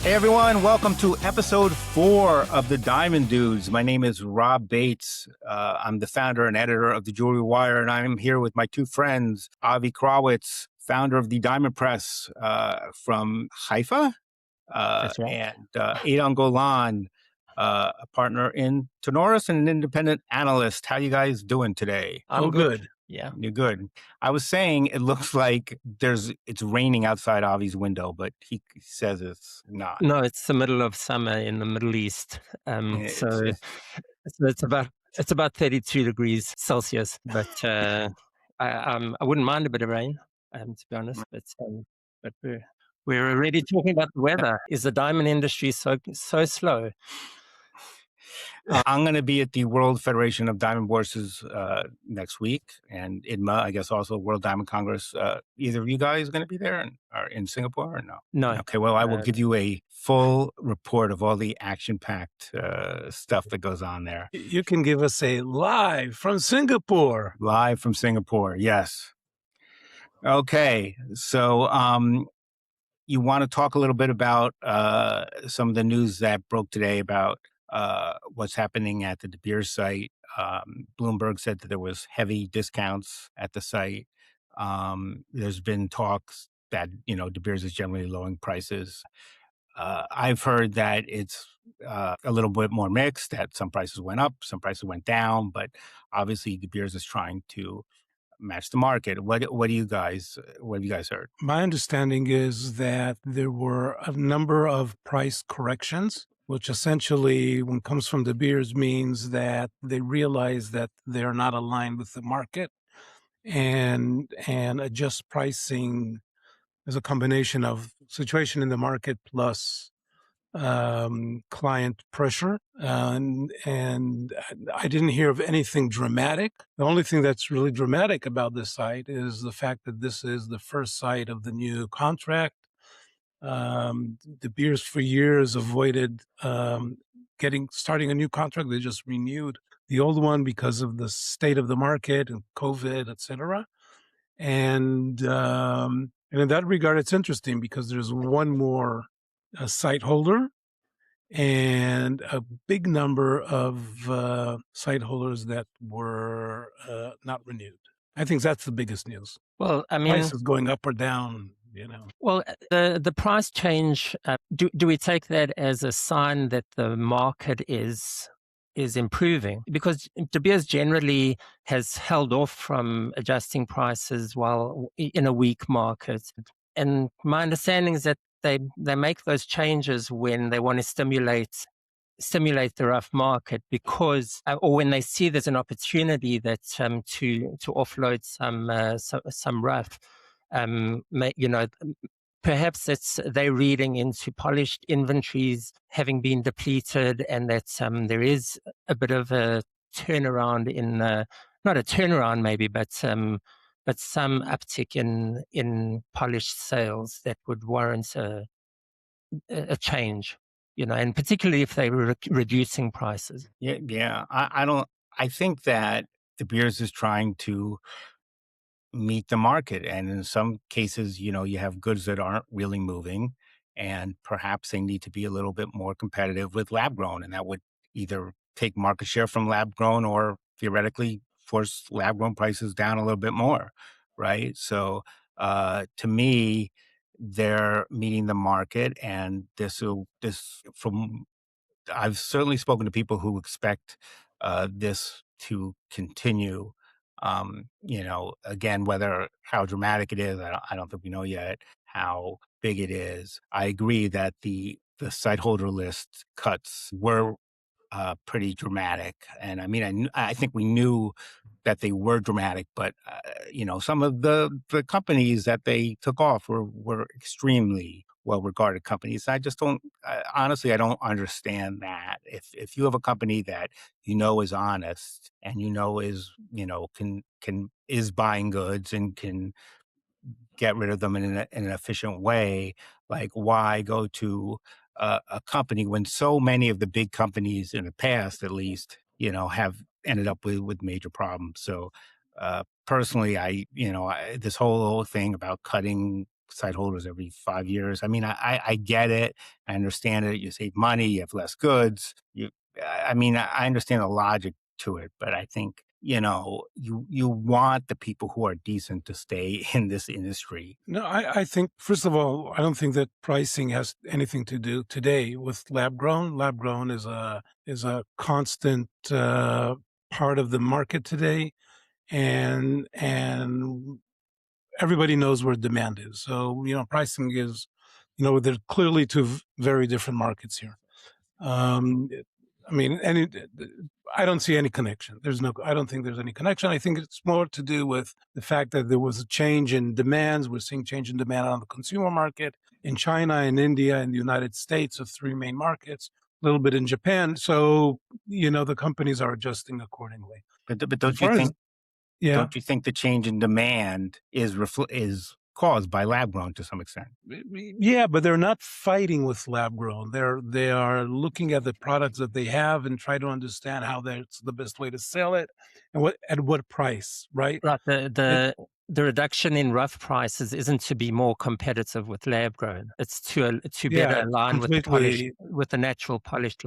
Hey everyone, welcome to episode 4 of the Diamond Dudes. My name is Rob Bates. I'm the founder and editor of the Jewelry Wire, and I'm here with my two friends, Avi Krawitz, founder of the Diamond Press from Haifa, That's right. and Edahn Golan, a partner in Tenoris and an independent analyst. How you guys doing today? I'm good. Yeah. You're good. I was saying it looks like it's raining outside Avi's window, but he says it's not. No, it's the middle of summer in the Middle East. So It's it's about 32 degrees Celsius, but I wouldn't mind a bit of rain, to be honest. But we're already talking about the weather. Is the diamond industry so slow? I'm going to be at the World Federation of Diamond Bourses next week, and IDMA, I guess, also World Diamond Congress. Either of you guys going to be there or in Singapore or no? No. Okay, well, I will give you a full report of all the action-packed stuff that goes on there. You can give us a live from Singapore. Live from Singapore, yes. Okay, so you want to talk a little bit about some of the news that broke today about what's happening at the De Beers site. Bloomberg said that there was heavy discounts at the site. There's been talks that, De Beers is generally lowering prices. I've heard that it's a little bit more mixed, that some prices went up, some prices went down, but obviously De Beers is trying to match the market. What have you guys heard? My understanding is that there were a number of price corrections, which essentially, when it comes from De Beers, means that they realize that they're not aligned with the market and adjust pricing as a combination of situation in the market plus client pressure. And I didn't hear of anything dramatic. The only thing that's really dramatic about this site is the fact that this is the first site of the new contract. De Beers for years avoided starting a new contract. They just renewed the old one because of the state of the market and COVID, et cetera. And in that regard, it's interesting because there's one more Sightholder and a big number of Sightholders that were not renewed. I think that's the biggest news. Well, I mean, prices going up or down, Well, the price change, do we take that as a sign that the market is improving? Because De Beers generally has held off from adjusting prices while in a weak market. And my understanding is that they make those changes when they want to stimulate the rough market, because or when they see there's an opportunity that to offload some rough. Perhaps they're reading into polished inventories having been depleted, and that there is a bit of a turnaround not a turnaround maybe, but some uptick in polished sales that would warrant a change, and particularly if they were reducing prices. Yeah. I think that De Beers is trying to meet the market, and in some cases, you have goods that aren't really moving, and perhaps they need to be a little bit more competitive with lab grown, and that would either take market share from lab grown or theoretically force lab grown prices down a little bit more, right? So to me, they're meeting the market, and I've certainly spoken to people who expect this to continue. Again, how dramatic it is, I don't think we know yet how big it is. I agree that the Sightholder list cuts were pretty dramatic, and I mean, I think we knew that they were dramatic, but some of the companies that they took off were extremely well-regarded companies. I just don't, honestly, I don't understand that. If you have a company that is honest and is buying goods and can get rid of them in an efficient way, like why go to a company when so many of the big companies in the past, at least, have ended up with major problems. So personally, this whole thing about cutting Sightholders every 5 years. I mean, I get it. I understand it. You save money. You have less goods. I mean, I understand the logic to it, but I think, you want the people who are decent to stay in this industry. No, I think, first of all, I don't think that pricing has anything to do today with lab grown. Lab grown is a constant part of the market today, and everybody knows where demand is. So pricing is, there are clearly two very different markets here. I mean, I don't see any connection. I don't think there's any connection. I think it's more to do with the fact that there was a change in demands. We're seeing change in demand on the consumer market in China and India and the United States, of three main markets, a little bit in Japan. So, the companies are adjusting accordingly. But As don't you far as, think yeah, don't you think the change in demand is caused by lab grown to some extent? yeah, but they're not fighting with lab grown. They are looking at the products that they have and try to understand how that's the best way to sell it and at what price, right? Right. It, The reduction in rough prices isn't to be more competitive with lab grown. It's to better yeah, align completely. with the natural polished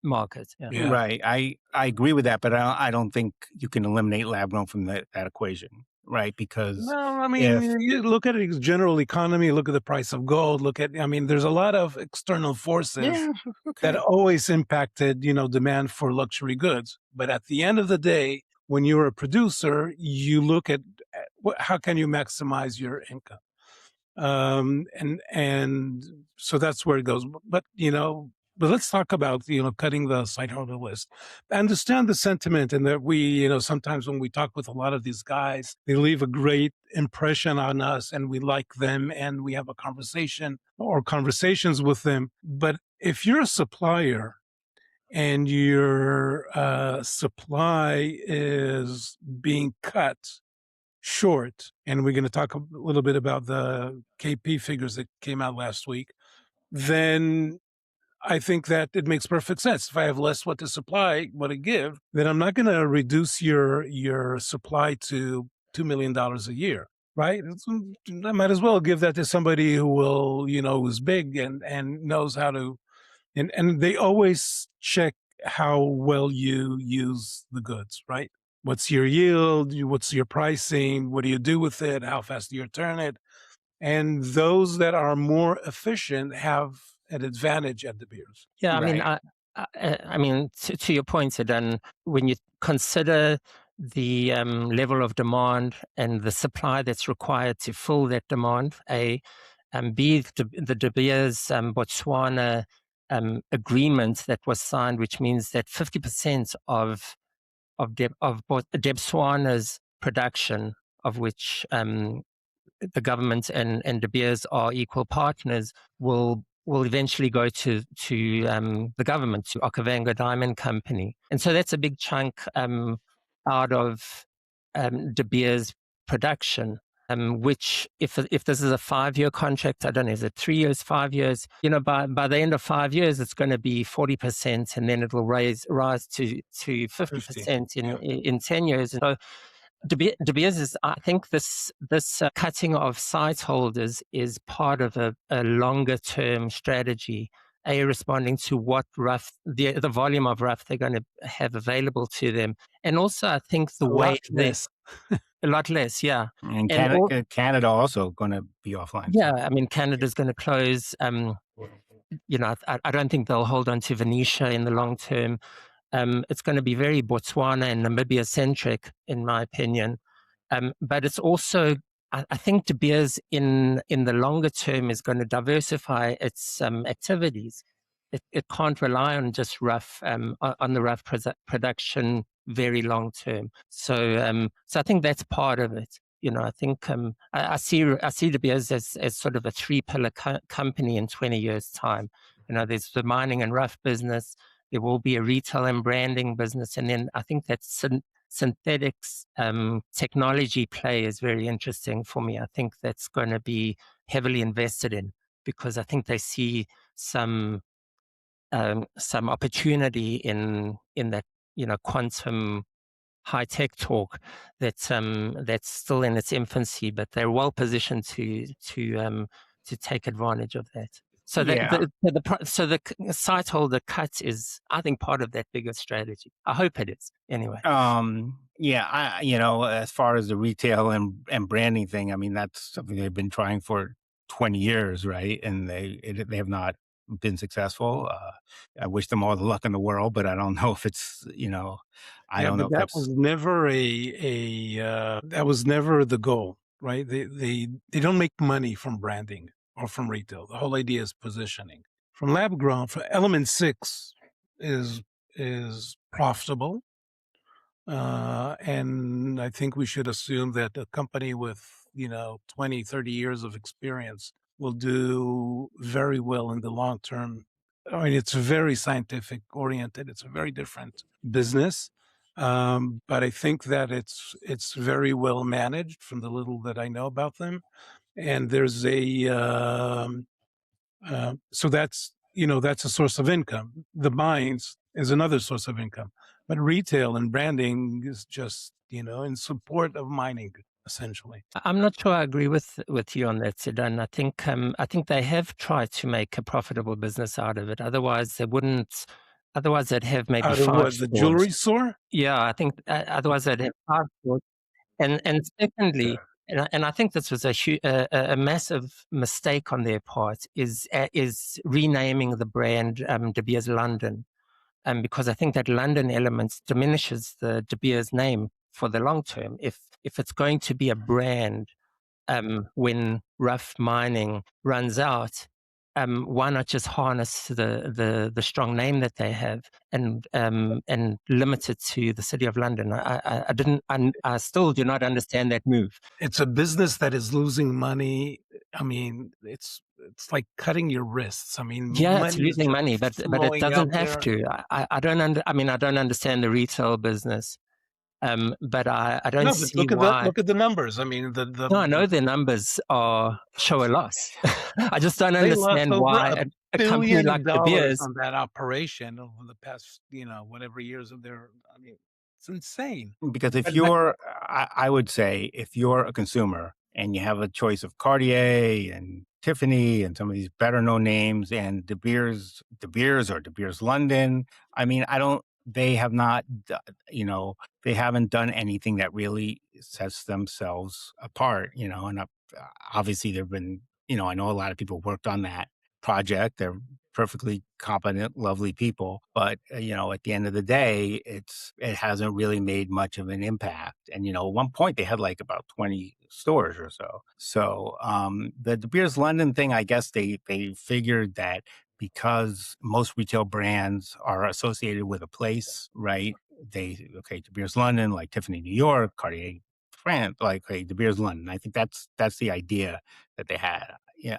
market. Yeah. Yeah. Right. I agree with that, but I don't think you can eliminate lab grown from that equation, right? Because No, I mean, if you look at the general economy, look at the price of gold, there's a lot of external forces yeah, that okay, always impacted, demand for luxury goods. But at the end of the day, when you're a producer, you look at how can you maximize your income, and so that's where it goes. But let's talk about cutting the Sightholder list. I understand the sentiment, and that we sometimes when we talk with a lot of these guys, they leave a great impression on us, and we like them, and we have a conversation or conversations with them. But if you're a supplier and your supply is being cut short, and we're going to talk a little bit about the KP figures that came out last week, then I think that it makes perfect sense. If I have less what to give, then I'm not going to reduce your supply to $2 million a year, right? I might as well give that to somebody who will, who's big and knows how to, and they always check how well you use the goods, right? What's your yield? What's your pricing? What do you do with it? How fast do you turn it? And those that are more efficient have an advantage at the beers. Yeah, right. I mean, to your point, Edahn, when you consider the level of demand and the supply that's required to fill that demand, B, the De Beers Botswana agreement that was signed, which means that 50% of Botswana's production, of which the government and De Beers are equal partners, will eventually go to the government, to Okavango Diamond Company. And so that's a big chunk out of De Beers production, which if this is a 5-year contract, I don't know, is it 3 years, 5 years? By the end of 5 years, it's going to be 40%, and then it will rise to 50% in 10 years. And so De Beers is, I think this cutting of Sightholders is part of a longer term strategy, responding to what the volume of rough they're going to have available to them, and also I think the way a lot less, yeah. And And Canada also going to be offline. yeah, I mean, Canada's going to close. I don't think they'll hold on to Venetia in the long term. It's going to be very Botswana and Namibia centric, in my opinion. But it's also, I think De Beers in the longer term is going to diversify its activities. It can't rely on just rough, on the rough production very long term. So I think that's part of it. I think I see De Beers as sort of a 3-pillar company in 20 years' time. There's the mining and rough business. There will be a retail and branding business, and then I think that synthetics technology play is very interesting for me. I think that's going to be heavily invested in, because I think they see some opportunity in that quantum high tech talk that's still in its infancy, but they're well positioned to take advantage of that. So Yeah. the Sightholder cut is, I think, part of that bigger strategy. I hope it is. Anyway, Yeah, as far as the retail and branding thing, I mean, that's something they've been trying for 20 years, right? And they have not been successful. I wish them all the luck in the world, but I don't know if it's, I Yeah, don't know but if that that's was never that was never the goal, right? They don't make money from branding or from retail. The whole idea is positioning. From lab grown, for Element 6 is profitable. And I think we should assume that a company with, 20, 30 years of experience will do very well in the long term. I mean, it's very scientific oriented. It's a very different business. But I think that it's very well managed from the little that I know about them. And there's so that's a source of income. The mines is another source of income, but retail and branding is just, in support of mining, essentially. I'm not sure I agree with you on that, Edahn. I think they have tried to make a profitable business out of it. Otherwise, they wouldn't. Otherwise, they'd have maybe Out of 5 what, the jewelry stores. store? Yeah, I think otherwise they'd have 5 stores. And secondly, and I think this was a massive mistake on their part, is renaming the brand De Beers London, because I think that London element diminishes the De Beers name for the long term. If it's going to be a brand, when rough mining runs out, why not just harness the strong name that they have and limit it to the City of London? I still do not understand that move. It's a business that is losing money. I mean, it's like cutting your wrists. I mean, Yeah, it's money is losing just money, but it flowing out doesn't have there. to. I don't I mean, I don't understand the retail business, but I don't No, but see why. look at the numbers. I mean, No, I know their numbers show a loss. I just don't they lost understand over why a a company like billion De dollars Beers. on that operation over the past, whatever years of their. I mean, it's insane. because if But I would say if you're a consumer and you have a choice of Cartier and Tiffany and some of these better known names and De Beers or De Beers London, I mean, they have not, they haven't done anything that really sets themselves apart, and obviously there've been, I know a lot of people worked on that project. They're perfectly competent, lovely people. But at the end of the day, it hasn't really made much of an impact. And at one point they had like about 20 stores or so. So the De Beers London thing, I guess they figured that because most retail brands are associated with a place, right? De Beers London, like Tiffany New York, Cartier France, like De Beers London. I think that's the idea that they had. Yeah.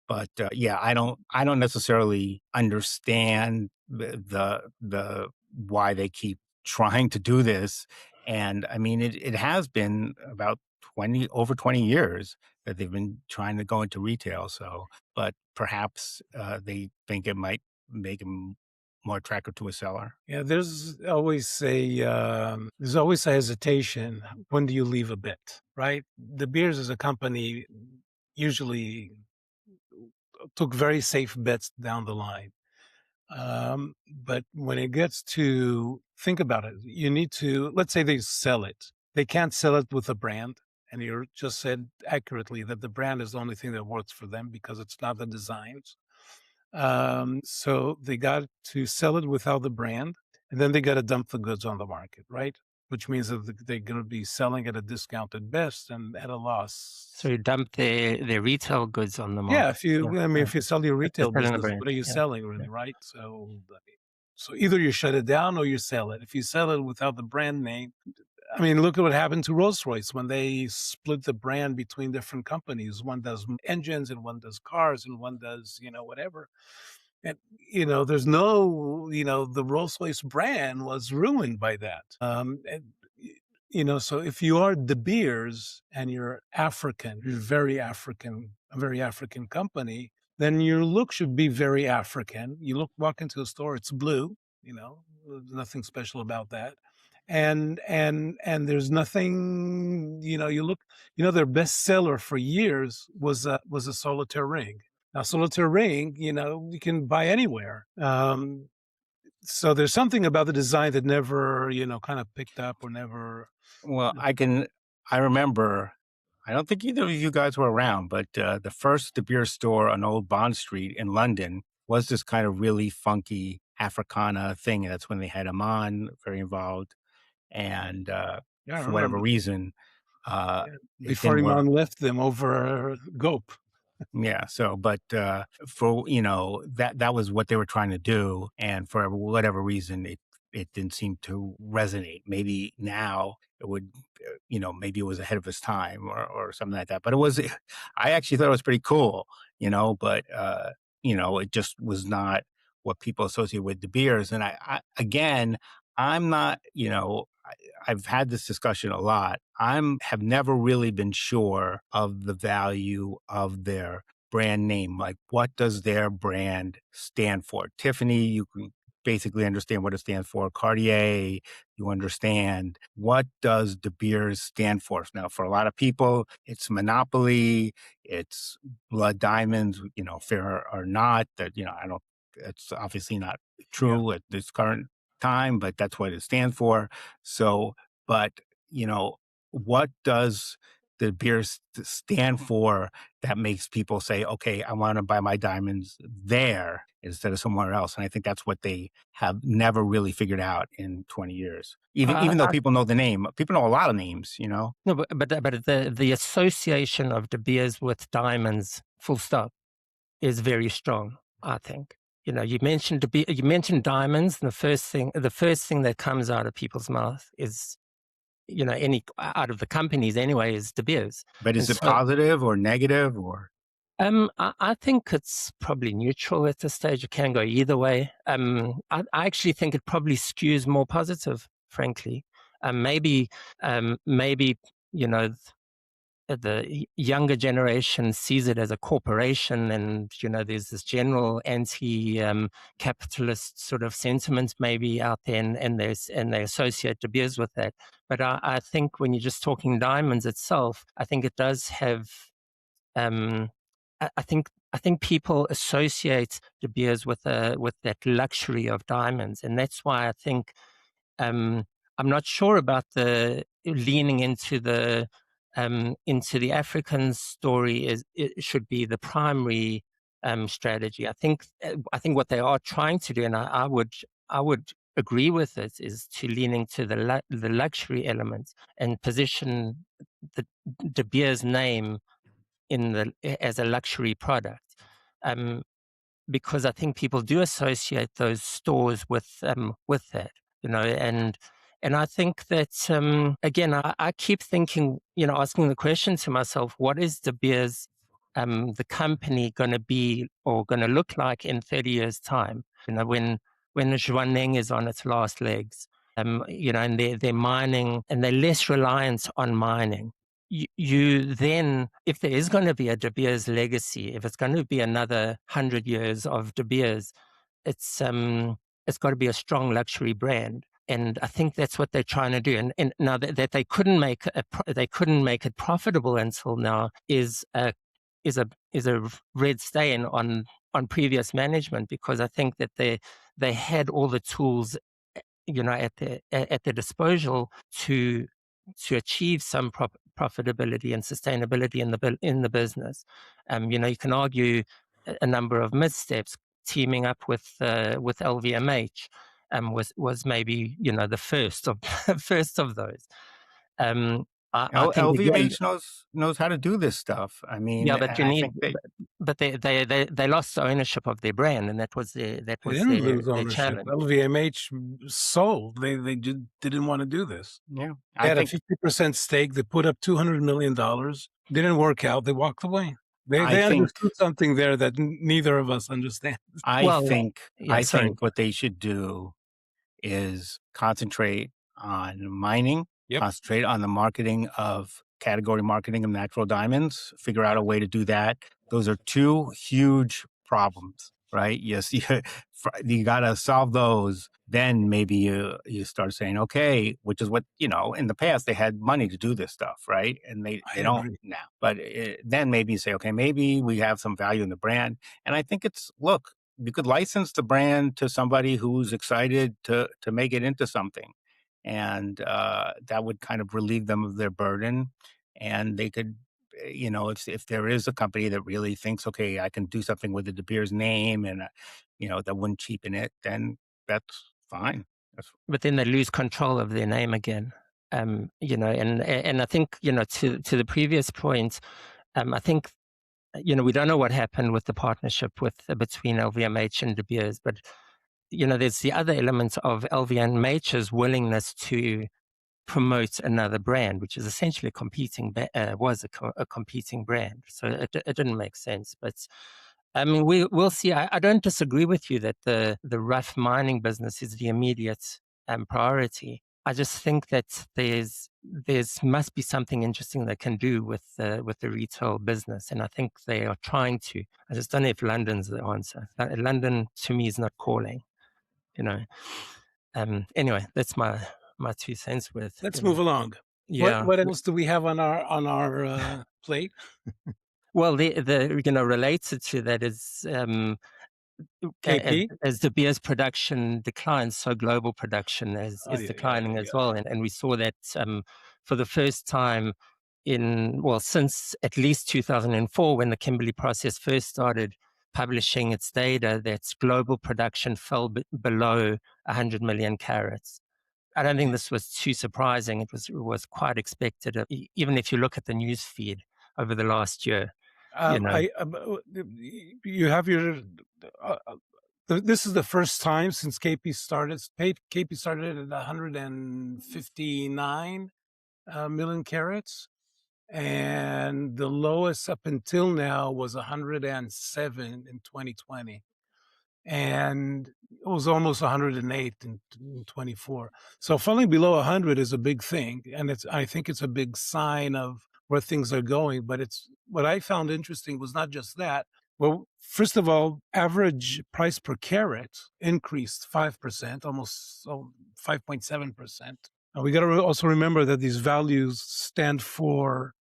But yeah, I don't necessarily understand the why they keep trying to do this. And I mean, it has been about 20 years that they've been trying to go into retail. So, but perhaps they think it might make them more attractive to a seller. yeah, there's always a hesitation. When do you leave a bit, right? De Beers as a company usually took very safe bets down the line. But when it gets to think about it, you need to, let's say they sell it. They can't sell it with a brand. And you just said accurately that the brand is the only thing that works for them because it's not the designs. So they got to sell it without the brand, and then they got to dump the goods on the market, right? Which means that they're going to be selling at a discount at best and at a So loss. you dump their retail goods on the Yeah, market. I mean, Yeah. if you sell your But they're retail selling a business, brand. what are you Yeah, selling really, yeah. right? So, I mean, so either you shut it down or you sell it. If you sell it without the brand name, I mean, look at what happened to Rolls-Royce when they split the brand between different companies. One does engines and one does cars and one does, whatever. And, there's no, the Rolls-Royce brand was ruined by that. So if you are De Beers and you're African, you're very African, a very African company, then your look should be very African. Walk into a store, it's blue, there's nothing special about that. and there's nothing, you look, their bestseller for years was a solitaire ring. Now, solitaire ring, you can buy anywhere. So there's something about the design that never, kind of picked up or never. Well, I remember, I don't think either of you guys were around, but the first De Beers store on Old Bond Street in London was this kind of really funky Africana thing. That's when they had Amman very involved. And Yeah, I for whatever remember. reason, Yeah, it before didn't work. Iman left them over Gope. Yeah. So, but for that was what they were trying to do, and for whatever reason, it didn't seem to resonate. Maybe now it would, maybe it was ahead of its time or something like that. But it was, I actually thought it was pretty cool, But it just was not what people associate with De Beers. And I again, I'm not, I've had this discussion a lot. Have never really been sure of the value of their brand name. Like, what does their brand stand for? Tiffany, you can basically understand what it stands for. Cartier, you understand. What does De Beers stand for? Now, for a lot of people, it's Monopoly, it's Blood Diamonds, fair or not. That, I don't, it's obviously not Yeah. true at this current time, but that's what it stands for. So, but what does the beer stand for that makes people say, okay, I want to buy my diamonds there instead of somewhere else? And I think that's what they have never really figured out in 20 years. Even though people know the name, people know a lot of names, No, but the association of De Beers with diamonds, full stop, is very strong, I think. You mentioned diamonds, and the first thing that comes out of people's mouth is, any out of the companies anyway, is De Beers. But is And it so, positive or negative or? I think it's probably neutral at this stage. It can go either way. I actually think it probably skews more positive, frankly. Maybe, maybe, you know, the younger generation sees it as a corporation, and there's this general anti-capitalist sort of sentiment maybe out there, and they associate De Beers with that. But I think when you're just talking diamonds itself, I think it does have. Um, I think people associate De Beers with that luxury of diamonds, and that's why I think um, I'm not sure about the leaning into the African story. It should be the primary strategy. I think what they are trying to do, and I would agree with it, is to lean into the luxury elements and position the De Beers name as a luxury product. Um, because I think people do associate those stores with that, and I think that again, I keep thinking, asking the question to myself, what is De Beers, the company, going to be or going to look like in 30 years' time? When Zhuaneng is on its last legs, and they're mining and they're less reliant on mining. You then, if there is going to be a De Beers legacy, if it's going to be another 100 years of De Beers, it's got to be a strong luxury brand, and I think that's what they're trying to do. And now that they couldn't make it profitable until now is a red stain on previous management, because I think that they had all the tools at their disposal to achieve some profitability and sustainability in the business. You can argue a number of missteps. Teaming up with LVMH was maybe the first of first of those. I think again, LVMH knows how to do this stuff. I mean, yeah, but and you I need, think they but they lost ownership of their brand, and that was They didn't lose their ownership. challenge. LVMH sold. They didn't want to do this. yeah, They I had a think 50% stake. They put up $200 million. Didn't work out. They walked away. They I they think understood something there that neither of us understand. I Well, think yeah, I sorry. think what they should do is concentrate on mining, Yep. concentrate on the marketing of category marketing of natural diamonds, figure out a way to do that. Those are two huge problems, right? Yes, you got to solve those. Then maybe you start saying, okay, which is what, in the past they had money to do this stuff, right? And they I don't agree. now. But then maybe you say, okay, maybe we have some value in the brand. And I think look, you could license the brand to somebody who's excited to make it into something, and that would kind of relieve them of their burden, and they could, if there is a company that really thinks, okay, I can do something with the De Beers name, and that wouldn't cheapen it, then that's fine. But then they lose control of their name again. And I think, to the previous point, I think, we don't know what happened with the partnership between LVMH and De Beers, but there's the other element of LVMH's willingness to promote another brand, which is essentially a competing brand. So it didn't make sense. But I mean, we'll see. I don't disagree with you that the rough mining business is the immediate priority. I just think that there's must be something interesting they can do with the retail business, and I think they are trying to. I just don't know if London's the answer. London to me is not calling. Anyway, that's my 2 cents worth. Let's move along. Yeah. What else do we have on our plate? Well, the related to that is KP? as De Beers production declines, so global production is declining as well, and we saw that for the first time since at least 2004, when the Kimberley process first started publishing its data, that global production fell below 100 million carats. I don't think this was too surprising. It was quite expected, even if you look at the news feed over the last year. You have your. This is the first time since KP started. KP started at 159 million carats, and the lowest up until now was 107 in 2020. And it was almost 108 in 24. So falling below 100 is a big thing, and I think it's a big sign of where things are going. But what I found interesting was not just that. Well, first of all, average price per carat increased 5%, almost 5.7%. We got to also remember that these values stand for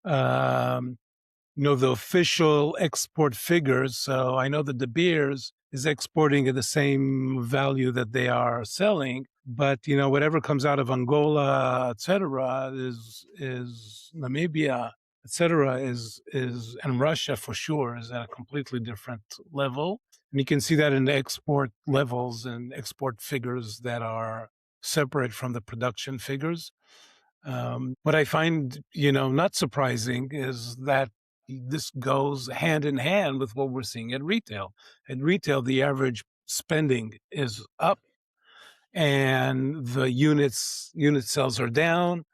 the official export figures. So I know that De Beers is exporting at the same value that they are selling, but whatever comes out of Angola, etc., is Namibia, etc., is and Russia for sure is at a completely different level, and you can see that in the export levels and export figures that are separate from the production figures. What I find, not surprising is that this goes hand in hand with what we're seeing at retail. At retail, the average spending is up, and the unit sales are down,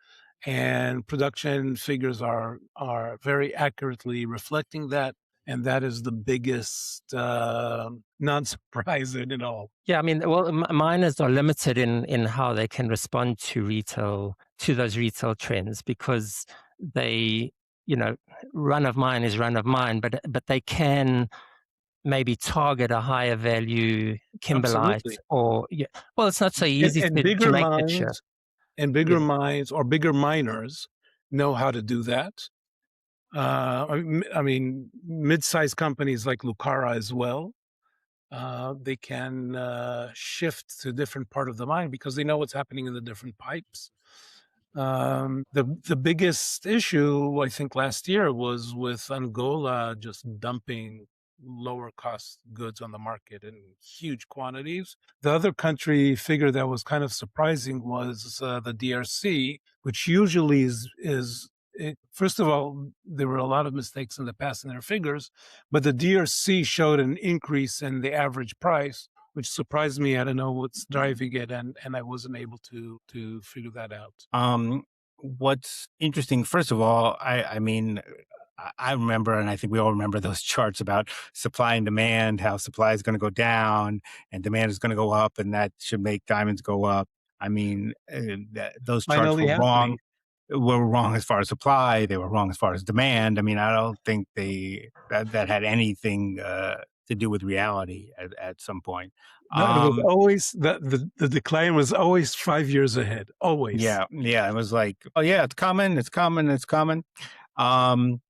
and production figures are very accurately reflecting that. And that is the biggest non-surprise in it all. Yeah, I mean, well, miners are limited in how they can respond to those retail trends, because they, run of mine is run of mine, but they can maybe target a higher value kimberlite. Absolutely. Well, it's not so easy and to bigger make mines, that shift. and bigger mines or bigger miners know how to do that. I mean, mid-sized companies like Lucara as well. They can shift to a different part of the mine because they know what's happening in the different pipes. The biggest issue, I think, last year was with Angola just dumping lower cost goods on the market in huge quantities. The other country figure that was kind of surprising was the DRC, which usually first of all, there were a lot of mistakes in the past in their figures, but the DRC showed an increase in the average price, which surprised me. I don't know what's driving it, and I wasn't able to figure that out. What's interesting, first of all, I mean, I remember, and I think we all remember those charts about supply and demand, how supply is going to go down and demand is going to go up, and that should make diamonds go up. I mean, those charts were wrong. Were wrong as far as supply. They were wrong as far as demand. I mean, I don't think that had anything to do with reality at some point. No, it was always the decline was always 5 years ahead, always. Yeah, it was like, oh yeah, it's coming, it's coming, it's coming. Um,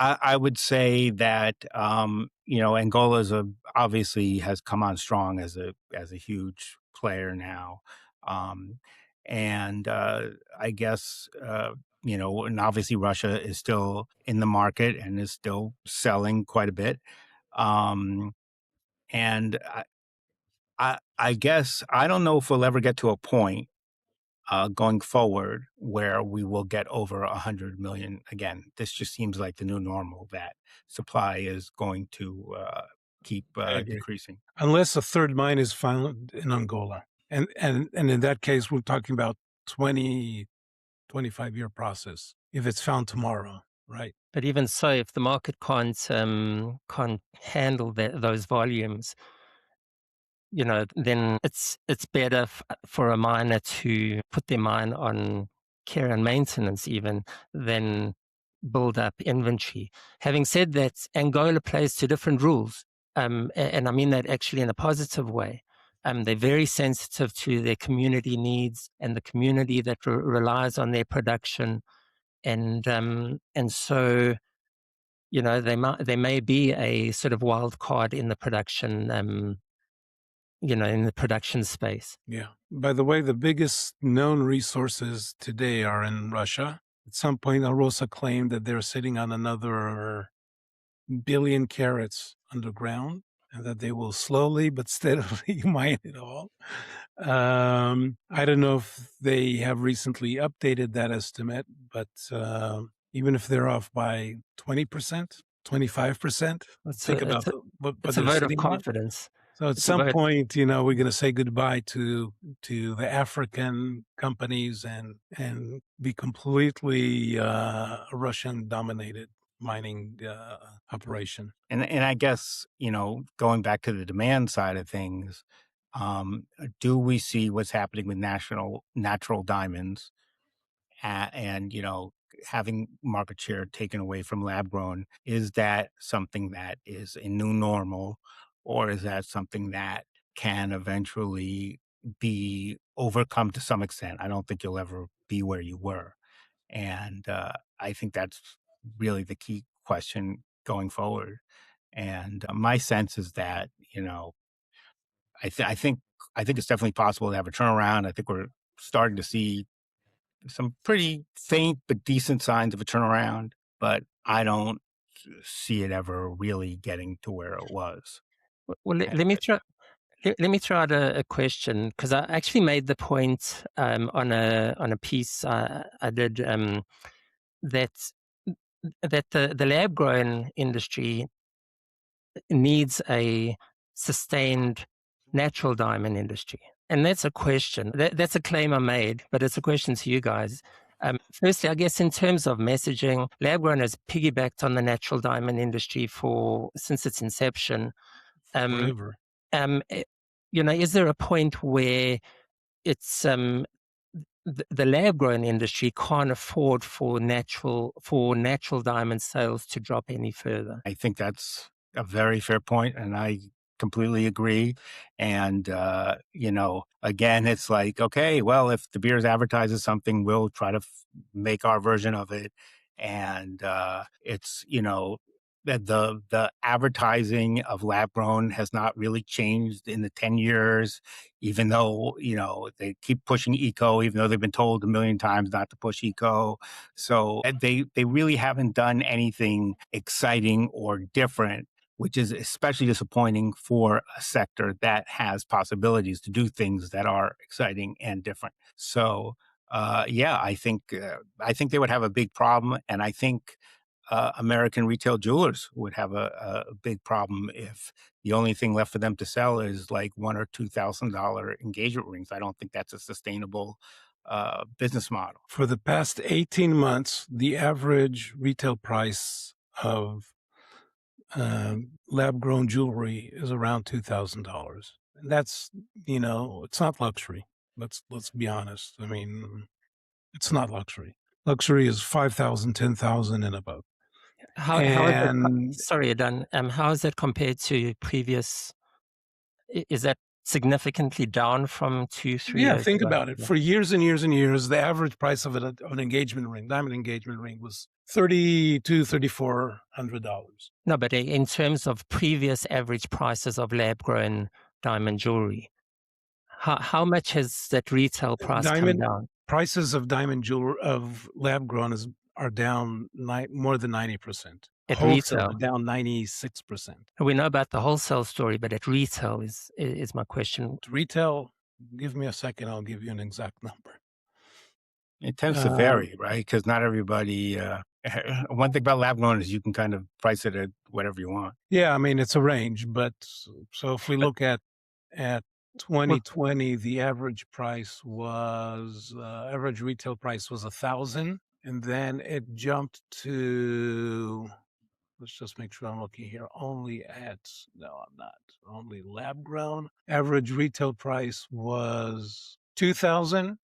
I would say that Angola obviously has come on strong as a huge player now, and I guess and obviously Russia is still in the market and is still selling quite a bit, um, and I guess I don't know if we'll ever get to a point going forward where we will get over 100 million again. This just seems like the new normal, that supply is going to keep I agree. decreasing. Unless a third mine is found in Angola. And in that case, we're talking about 20, 25-year process if it's found tomorrow, right? But even so, if the market can't handle those volumes, then it's better for a miner to put their mine on care and maintenance even than build up inventory. Having said that, Angola plays to different rules, and I mean that actually in a positive way. They're very sensitive to their community needs and the community that relies on their production, and so they may be a sort of wild card in the production. In the production space. Yeah. By the way, the biggest known resources today are in Russia. At some point, Alrosa claimed that they're sitting on another billion carats underground and that they will slowly but steadily mine it all. I don't know if they have recently updated that estimate, but even if they're off by 20%, 25%, think about what it's they're a vote of sitting on. confidence. So at some point, we're going to say goodbye to the African companies and be completely Russian dominated mining operation. And I guess going back to the demand side of things, do we see what's happening with natural diamonds, and having market share taken away from lab grown? Is that something that is a new normal, or is that something that can eventually be overcome to some extent? I don't think you'll ever be where you were, and I think that's really the key question going forward. And my sense is that I think it's definitely possible to have a turnaround. I think we're starting to see some pretty faint but decent signs of a turnaround, but I don't see it ever really getting to where it was. Well, let me try. Let me throw out a question, because I actually made the point on a piece I did, that the lab grown industry needs a sustained natural diamond industry. And that's a question. That's a claim I made, but it's a question to you guys. Firstly, I guess in terms of messaging, lab grown has piggybacked on the natural diamond industry since its inception. Forever. Is there a point where it's the lab grown industry can't afford for natural diamond sales to drop any further? I think that's a very fair point, and I completely agree. And again, it's like, okay, well, if De Beers advertises something, we'll try to make our version of it. And it's that the advertising of lab grown has not really changed in the 10 years, even though they keep pushing eco, even though they've been told a million times not to push eco. So they really haven't done anything exciting or different, which is especially disappointing for a sector that has possibilities to do things that are exciting and different. So I think they would have a big problem, and I think American retail jewelers would have a big problem if the only thing left for them to sell is like $1,000 or $2,000 engagement rings. I don't think that's a sustainable business model. For the past 18 months, the average retail price of lab-grown jewelry is around $2,000. And that's, it's not luxury. Let's be honest. I mean, it's not luxury. Luxury is 5,000, 10,000 and above. How is it? And Sorry, Edahn. How is that compared to previous? Is that significantly down from 2-3 yeah, years think ago? about it. Yeah. For years and years and years, the average price of an engagement ring, diamond engagement ring, was $3,400. No, but in terms of previous average prices of lab-grown diamond jewelry, how much has that retail price come Diamond down? prices of diamond jewelry of lab grown are down more than 90%. At Wholesale retail? are down 96%. We know about the wholesale story, but at retail is my question. Retail, give me a second, I'll give you an exact number. It tends to vary, right? Because not everybody. One thing about lab grown is you can kind of price it at whatever you want. Yeah, I mean it's a range, but so if we look at 2020, the average price was average retail price was 1,000, and then it jumped to. Let's just make sure I'm looking here. Only lab grown. Average retail price was 2,000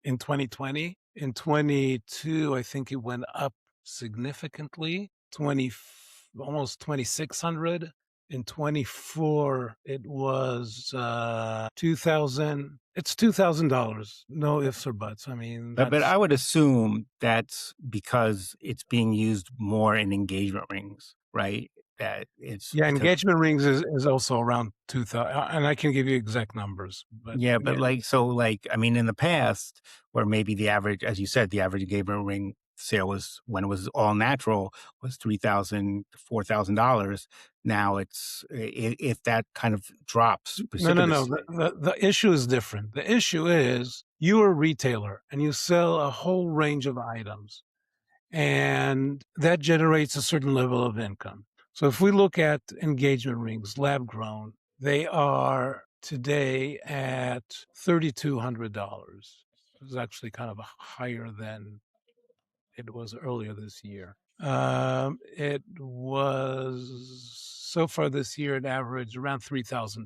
in 2020. In 22, I think it went up significantly, almost 2,600. In 24, it was 2,000. It's $2,000. No ifs or buts. I mean, But I would assume that's because it's being used more in engagement rings, right? That it's yeah, because engagement rings is also around 2,000, and I can give you exact numbers. But yeah, but yeah, I mean, in the past, where maybe the average, as you said, the average engagement ring sale was when it was all natural was $3,000 to $4,000. Now it's if that kind of drops no. precipitously. The issue is different. The issue is you're a retailer and you sell a whole range of items, and that generates a certain level of income. So if we look at engagement rings, lab grown, they are today at $3,200. It's actually kind of higher than it was earlier this year. It was so far this year, it averaged around $3,000.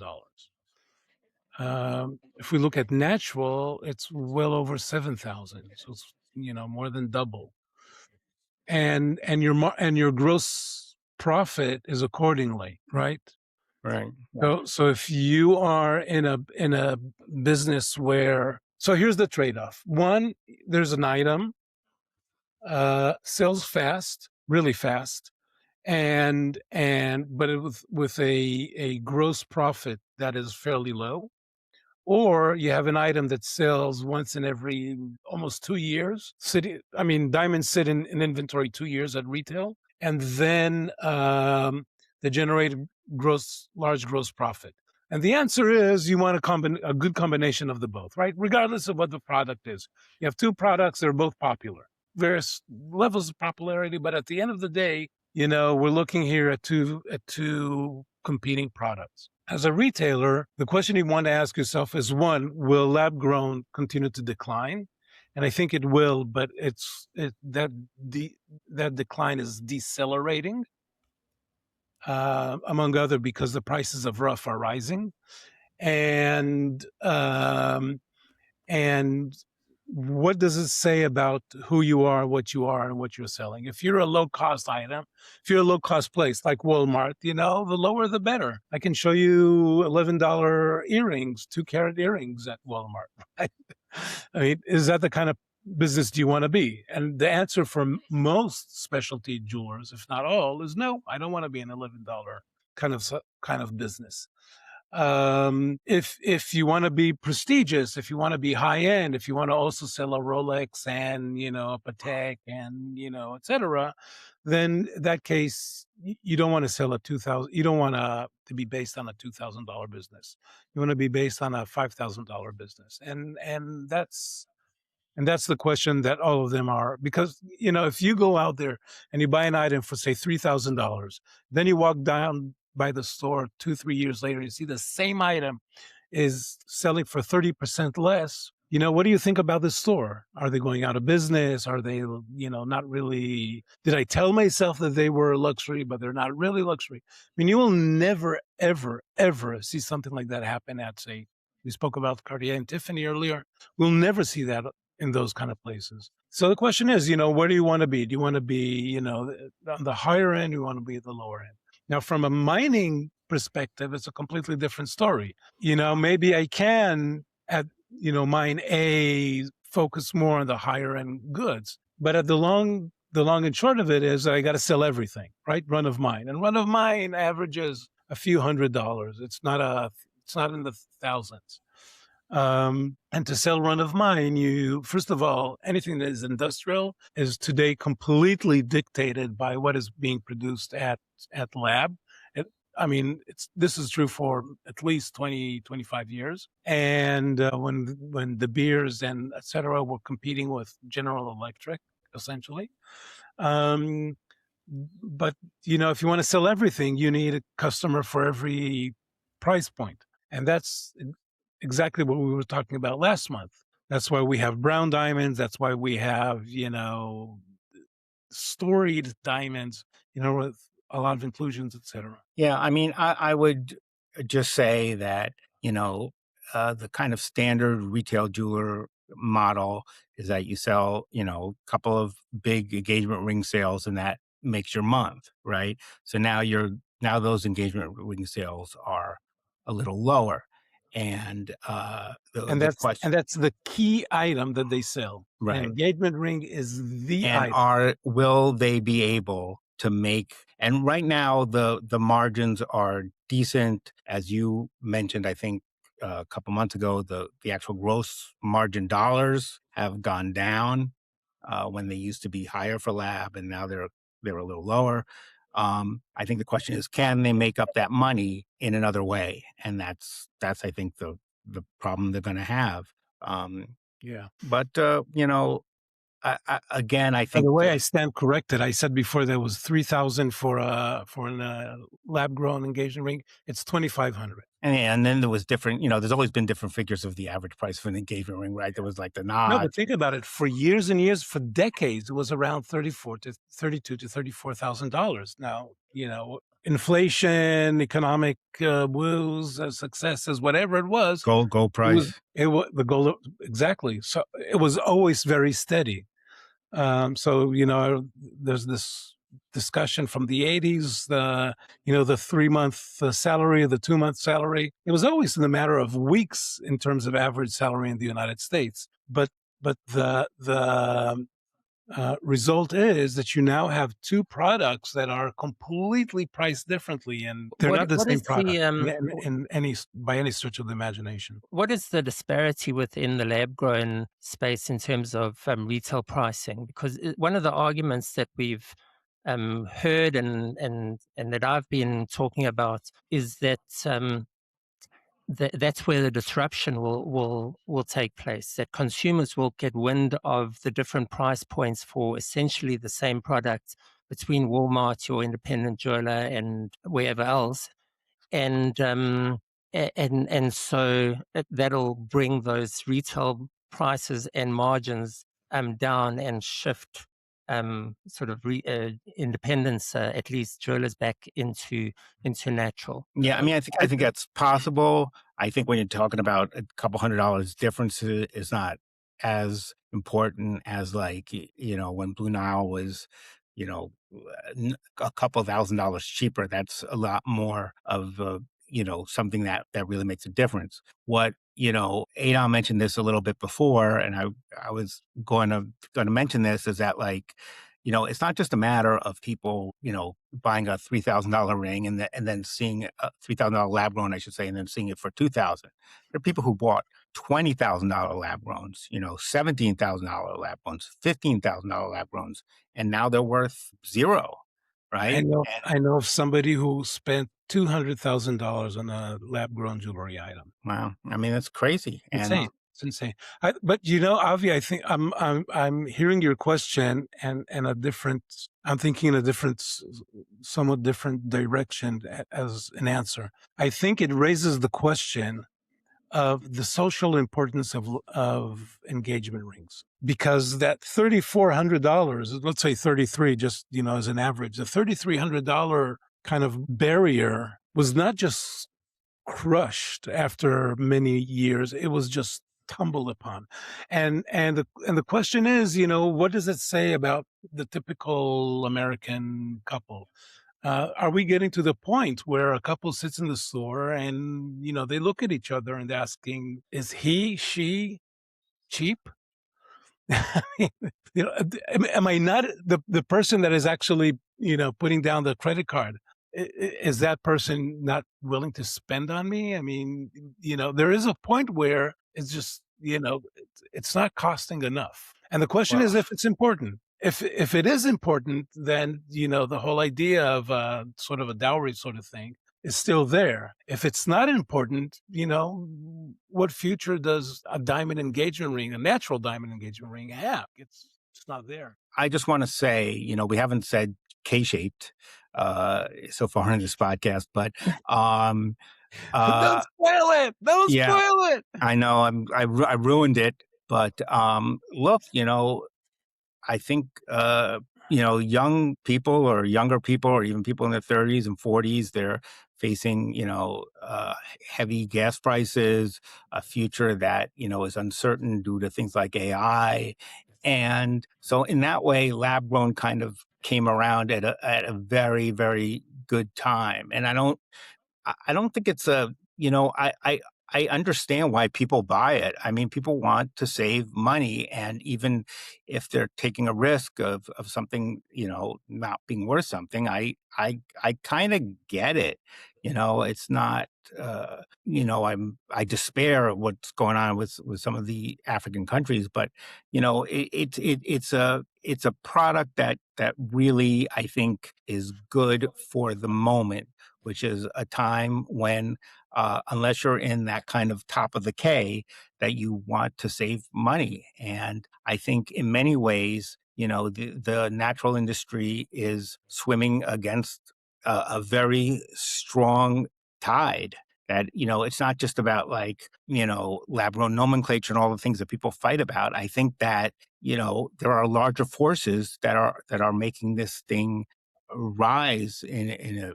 If we look at natural, it's well over 7,000. So it's more than double. And your gross profit is accordingly, right? Right. So if you are in a business where, so here's the trade-off. One, there's an item sells fast, really fast, but with a gross profit that is fairly low. Or you have an item that sells once in every almost 2 years. Diamonds sit in inventory 2 years at retail, and then they generate large gross profit. And the answer is you want a good combination of the both, right? Regardless of what the product is. You have two products, they're both popular, various levels of popularity, but at the end of the day, we're looking here at two competing products. As a retailer, the question you want to ask yourself is, one, will lab grown continue to decline? And I think it will, but that decline is decelerating, among other because the prices of rough are rising, and what does it say about who you are, and what you're selling? If you're a low-cost item, if you're a low-cost place like Walmart, the lower the better. I can show you $11 earrings, 2-carat earrings at Walmart. Right? I mean, is that the kind of business do you want to be? And the answer for most specialty jewelers, if not all, is no. I don't want to be an $11 kind of business. If you want to be prestigious, if you want to be high end, if you want to also sell a Rolex and a Patek and etc., then in that case you don't want to sell a 2,000. You don't want to be based on a $2,000 business. You want to be based on a $5,000 business, and that's the question that all of them are, because if you go out there and you buy an item for say $3,000, then you walk down by the store 2-3 years later, you see the same item is selling for 30% less. What do you think about this store? Are they going out of business? Are they, not really? Did I tell myself that they were luxury, but they're not really luxury? I mean, you will never, ever, ever see something like that happen at, say, we spoke about Cartier and Tiffany earlier. We'll never see that in those kind of places. So the question is, where do you want to be? Do you want to be, on the higher end? Do you want to be at the lower end? Now, from a mining perspective, it's a completely different story. Maybe I can mine A, focus more on the higher end goods. But at the long and short of it is I got to sell everything, right? Run of mine. And run of mine averages a few $100s. It's not in the thousands. And to sell run of mine, first of all, anything that is industrial is today completely dictated by what is being produced at lab. This is true for at least 20, 25 years. And when De Beers and et cetera were competing with General Electric, essentially. But, if you want to sell everything, you need a customer for every price point. And that's exactly what we were talking about last month. That's why we have brown diamonds. That's why we have, storied diamonds, with a lot of inclusions, et cetera. Yeah, I would just say that, the kind of standard retail jeweler model is that you sell, a couple of big engagement ring sales and that makes your month, right? So now those engagement ring sales are a little lower. And that's the key item that they sell. Right. An engagement ring is the item. Will they be able to make? And right now, the margins are decent, as you mentioned. I think a couple months ago, the actual gross margin dollars have gone down when they used to be higher for lab, and now they're a little lower. I think the question is, can they make up that money in another way? And that's I think the problem they're going to have. Yeah. But again, I think. By the way, I stand corrected. I said before there was $3,000 for an lab grown engagement ring. It's $2,500. And then there was different. There's always been different figures of the average price of an engagement ring, right? There was like the nod. No, but think about it. For years and years, for decades, it was around $32,000 to $34,000. Now, inflation, economic woes, successes, whatever it was. Gold price. It was the gold, exactly. So it was always very steady. So there's this discussion from the 80s, the 3-month salary, the 2-month salary. It was always in the matter of weeks in terms of average salary in the United States. But the result is that you now have two products that are completely priced differently, and they're not the same product by any stretch of the imagination. What is the disparity within the lab-grown space in terms of retail pricing? Because one of the arguments that we've heard and that I've been talking about is that that's where the disruption will take place, that consumers will get wind of the different price points for essentially the same product between Walmart, your independent jeweler, and wherever else. And so that'll bring those retail prices and margins down and shift sort of independence, at least jewelers, back into natural. Yeah, I think that's possible. I think when you're talking about a couple $100 difference is not as important as when Blue Nile was, a couple $1,000s cheaper. That's a lot more of something that really makes a difference. What Edahn mentioned this a little bit before, and I was going to mention this, is that it's not just a matter of people buying a $3,000 ring and then seeing a $3,000 lab grown, I should say, and then seeing it for $2,000. There are people who bought $20,000 lab growns, $17,000 lab growns, $15,000 lab growns, and now they're worth zero. Right. I know of somebody who spent $200,000 on a lab-grown jewelry item. Wow, that's crazy. Insane. It's insane. But Avi, I think I'm hearing your question and I'm thinking in a somewhat different direction as an answer. I think it raises the question of the social importance of engagement rings, because that $3,400, let's say 33, just as an average, the $3,300 kind of barrier was not just crushed after many years; it was just tumbled upon. And the question is, what does it say about the typical American couple? Are we getting to the point where a couple sits in the store and, they look at each other and asking, is she cheap? I mean, am I not the person that is actually, putting down the credit card? Is that person not willing to spend on me? I mean, there is a point where it's just, it's not costing enough. And the question is Well, if it's important. If it is important, then, the whole idea of sort of a dowry sort of thing is still there. If it's not important, what future does a diamond engagement ring, a natural diamond engagement ring, have? It's not there. I just want to say, we haven't said K-shaped so far in this podcast, but Don't spoil it. Don't yeah, spoil it. I know I ruined it, but look, I think young people or younger people or even people in their 30s and 40s, they're facing heavy gas prices, a future that is uncertain due to things like AI, and so in that way, lab grown kind of came around at a very, very good time. And I don't think it's I understand why people buy it. I mean, people want to save money, and even if they're taking a risk of something, not being worth something, I kind of get it. It's not, I despair of what's going on with some of the African countries, but it's a product that really I think is good for the moment, which is a time when unless you're in that kind of top of the K, that you want to save money. And I think in many ways, the natural industry is swimming against a very strong tide. That, it's not just about lab grown nomenclature and all the things that people fight about. I think that, there are larger forces that are making this thing rise in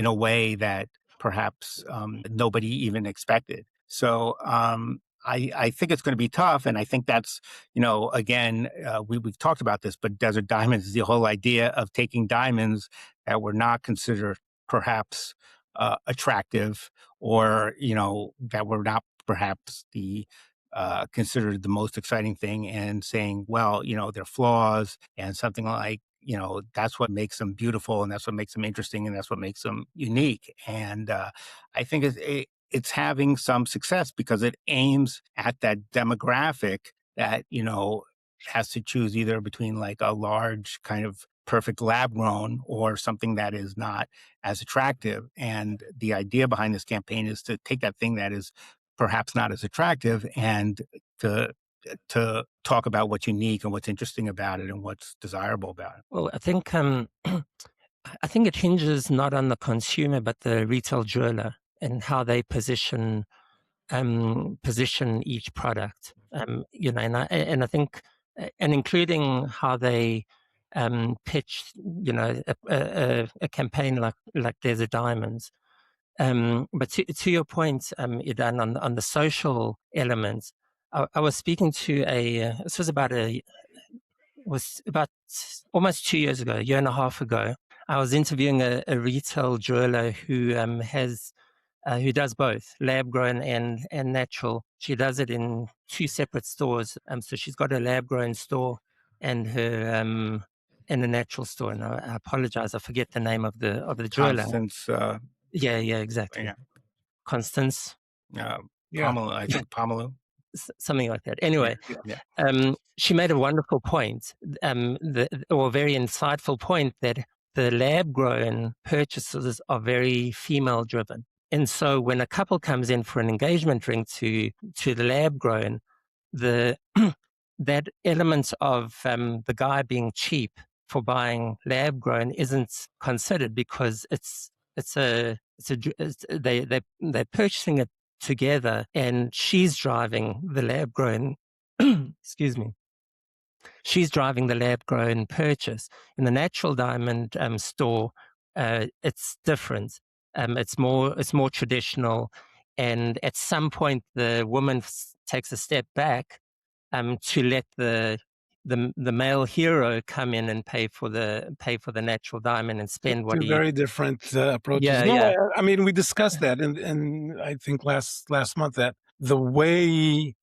a way that perhaps nobody even expected. So I think it's going to be tough. And I think that's, again, we've talked about this, but desert diamonds is the whole idea of taking diamonds that were not considered perhaps attractive, or, that were not perhaps the considered the most exciting thing, and saying, well, their flaws and something like, that's what makes them beautiful, and that's what makes them interesting, and that's what makes them unique. And I think it's having some success because it aims at that demographic that, has to choose either between like a large kind of perfect lab grown or something that is not as attractive. And the idea behind this campaign is to take that thing that is perhaps not as attractive and to talk about what's unique and what's interesting about it and what's desirable about it. Well, I think it hinges not on the consumer but the retail jeweler and how they position each product. And I think, and including how they pitch, a campaign like Desert Diamonds. But to your point, Edahn, on the social elements, I was speaking to this was about almost 2 years ago, a year and a half ago. I was interviewing a retail jeweler who who does both lab grown and natural. She does it in 2 separate stores. So she's got a lab grown store and her and a natural store. And I apologize, I forget the name of the jeweler. Constance. Yeah, exactly. Yeah. Constance. Pomelo, I think Pomelo. Something like that. Anyway, she made a wonderful point, or a very insightful point, that the lab-grown purchases are very female-driven. And so when a couple comes in for an engagement ring to the lab-grown, that element of the guy being cheap for buying lab-grown isn't considered, because they're purchasing it together, and she's driving the lab-grown. Excuse me. She's driving the lab-grown purchase. In the natural diamond store, it's different. It's more traditional. and at some point the woman takes a step back to let the male hero come in and pay for the natural diamond and spend what Two he very different approaches. yeah No, yeah I mean we discussed that, and I think last month that the way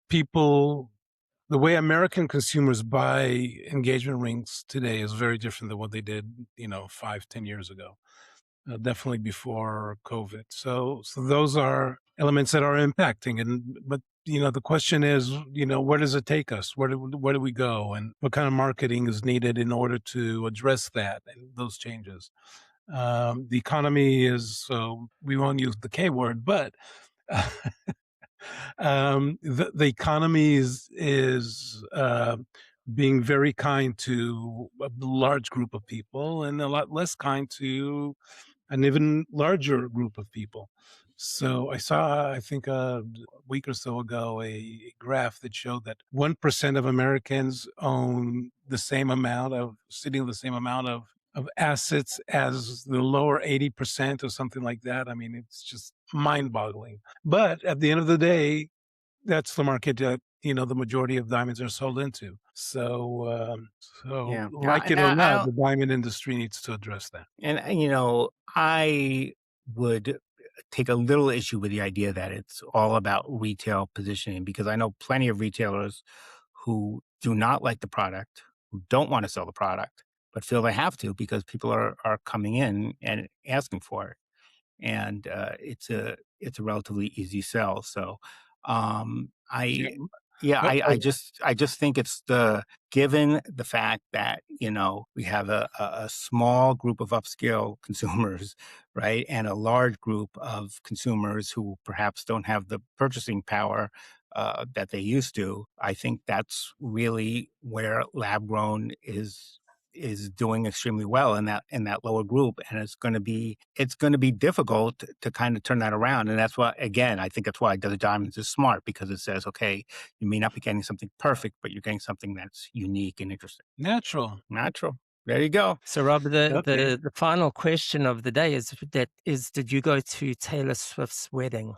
American consumers buy engagement rings today is very different than what they did, 5, 10 years ago. Definitely before COVID. So those are elements that are impacting. But the question is, where does it take us? Where do we go, and what kind of marketing is needed in order to address that and those changes? The economy is, so we won't use the K word, but the economy is being very kind to a large group of people and a lot less kind to an even larger group of people. So I saw, I think a week or so ago, a graph that showed that 1% of Americans own sitting the same amount of assets as the lower 80% or something like that. I mean, it's just mind boggling. But at the end of the day, that's the market that the majority of diamonds are sold into. So Yeah. like it or not, the diamond industry needs to address that. And I would take a little issue with the idea that it's all about retail positioning, because I know plenty of retailers who do not like the product, who don't want to sell the product, but feel they have to because people are coming in and asking for it, and it's a relatively easy sell. So Yeah. I yeah, Oh, I just think it's given the fact that we have a small group of upscale consumers, right, and a large group of consumers who perhaps don't have the purchasing power that they used to. I think that's really where lab grown is doing extremely well in that lower group, and it's going to be difficult to kind of turn that around. And that's why, again, I think that's why Desert Diamonds is smart, because it says, okay, you may not be getting something perfect, but you're getting something that's unique and interesting. natural. There you go. So Rob, Okay. the final question of the day is did you go to Taylor Swift's wedding?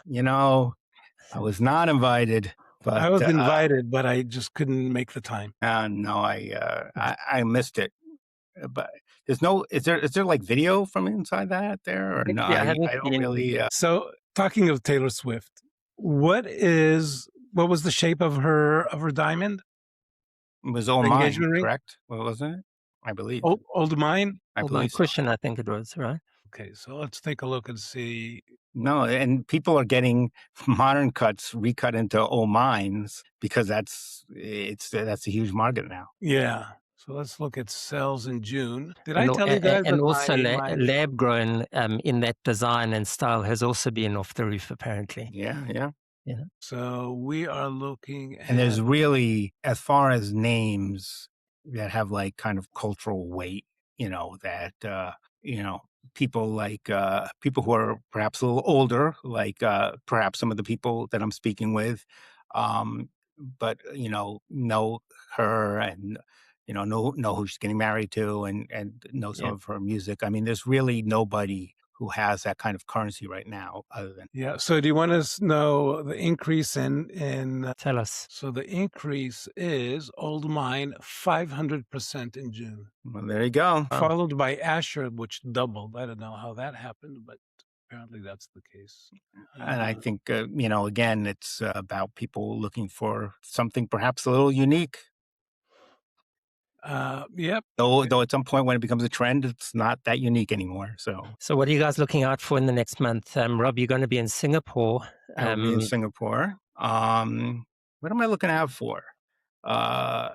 I was not invited, but I was invited, but I just couldn't make the time. no, I missed it. But is there like video from inside that there, or no? Yeah, I haven't I don't seen. really. So talking of Taylor Swift, what was the shape of her diamond? It was all The mine, engagement ring? correct? Well, wasn't it? I believe. Old mine? I Well, my believe so. question, I think it was, right? Okay, so let's take a look and see. No, and people are getting modern cuts recut into old mines because that's a huge market now. Yeah. So let's look at sales in June. Did I tell you guys And that also my lab grown in that design and style has also been off the roof, apparently. Yeah. Yeah. so we are looking And there's at really, as far as names that have like kind of cultural weight, that people like people who are perhaps a little older, like perhaps some of the people that I'm speaking with, um, but know her, and know who she's getting married to, and know some Yeah. of her music. I mean, there's really nobody who has that kind of currency right now, other than. yeah. So do you want to know the increase in Tell us. so the increase is Old Mine 500% in June, Well, there you go. followed by Asher, which doubled. I don't know how that happened, but apparently that's the case. And I think, again, it's about people looking for something perhaps a little unique. Yep. Though at some point when it becomes a trend, it's not that unique anymore. So So what are you guys looking out for in the next month? Rob, you're going to be in Singapore. I'll be in Singapore. What am I looking out for? Uh,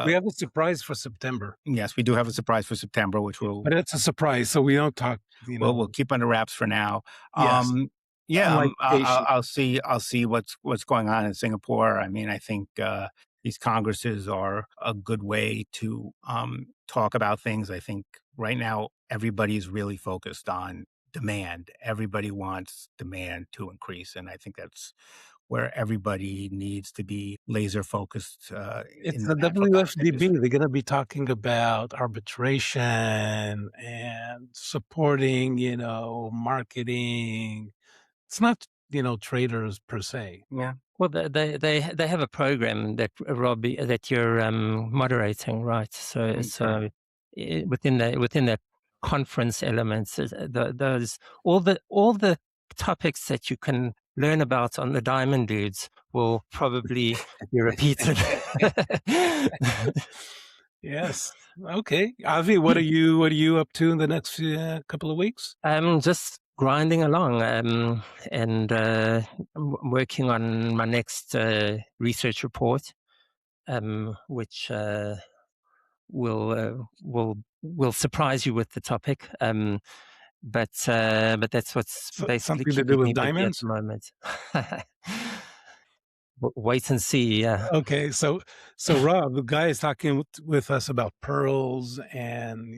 We have a surprise for September, yes, we do have a surprise for September, which but it's a surprise, so we don't talk. we'll keep under wraps for now. Yes, Yeah, unlike Asia. I'll see what's going on in Singapore. I mean, I think these congresses are a good way to talk about things. I think right now everybody's really focused on demand. Everybody wants demand to increase, and I think that's where everybody needs to be laser focused It's in the the natural diamond WFDB. industry. They're going to be talking about arbitration and supporting, marketing. It's not traders per se. Yeah. Well, they have a program that Robbie that you're moderating, right? So within that conference elements, those all the topics that you can learn about on the Diamond Dudes will probably be repeated. Yes. Okay. Avi, what are you up to in the next couple of weeks? I'm just grinding along and working on my next research report, which will surprise you with the topic. But that's what's basically Something to do keeping with me busy at diamonds? the moment. Wait and see. Yeah. Okay, so Rob, the guy is talking with us about pearls and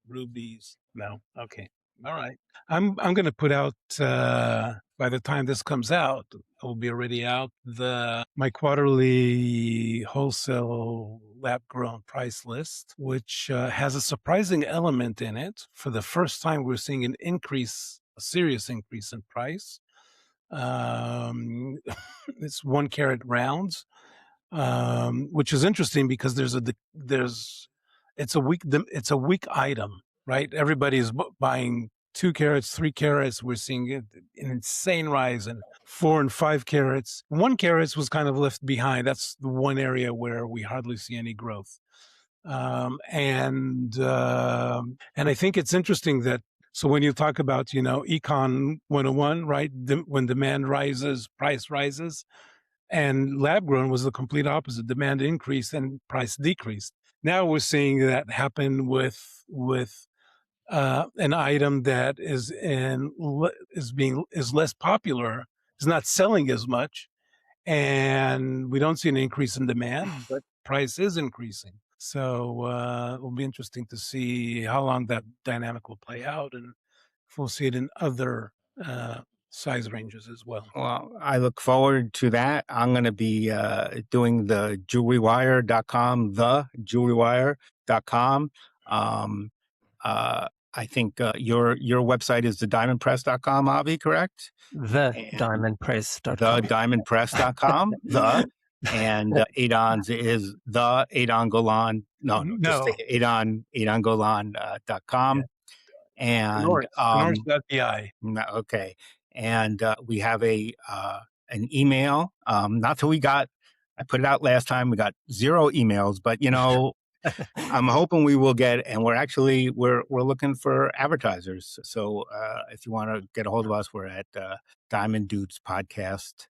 rubies. No, okay, all right. I'm going to put out by the time this comes out, it will be already out. My quarterly wholesale lab grown price list, which has a surprising element in it. For the first time, we're seeing a serious increase in price. It's 1 carat rounds, which is interesting because it's a weak item, right? Everybody's buying 2 carats, 3 carats. We're seeing an insane rise in 4 and 5 carats. 1 carats was kind of left behind. That's the one area where we hardly see any growth. And I think it's interesting that, so when you talk about, Econ 101, right? When demand rises, price rises. And lab grown was the complete opposite. Demand increased and price decreased. Now we're seeing that happen with an item that is less popular, is not selling as much, and we don't see an increase in demand, but price is increasing. So it will be interesting to see how long that dynamic will play out, and if we'll see it in other size ranges as well. Well, I look forward to that. I'm going to be doing the jewelrywire.com, thejewelrywire.com. I think your website is thediamondpress.com, Avi, correct? TheDiamondPress.com. Thediamondpress.com, and Edahn's is the Edahn Golan. No, just Edahn Golan.com. Yeah. And North.bi. okay. And we have an email. Not till I put it out last time, we got 0 emails, but I'm hoping we will get, and we're looking for advertisers. So if you want to get a hold of us, we're at Diamond Dudes Podcast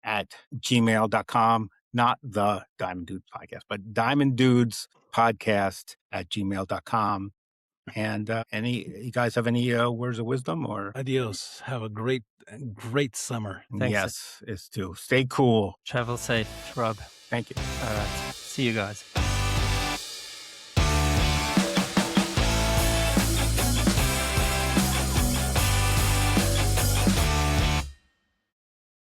at gmail.com, not the Diamond Dudes Podcast, but Diamond Dudes Podcast at gmail.com. And you guys have any words of wisdom or? Adios. Have a great summer. Thanks. Yes, it's too. Stay cool. Travel safe, Rob. Thank you. All right. See you guys.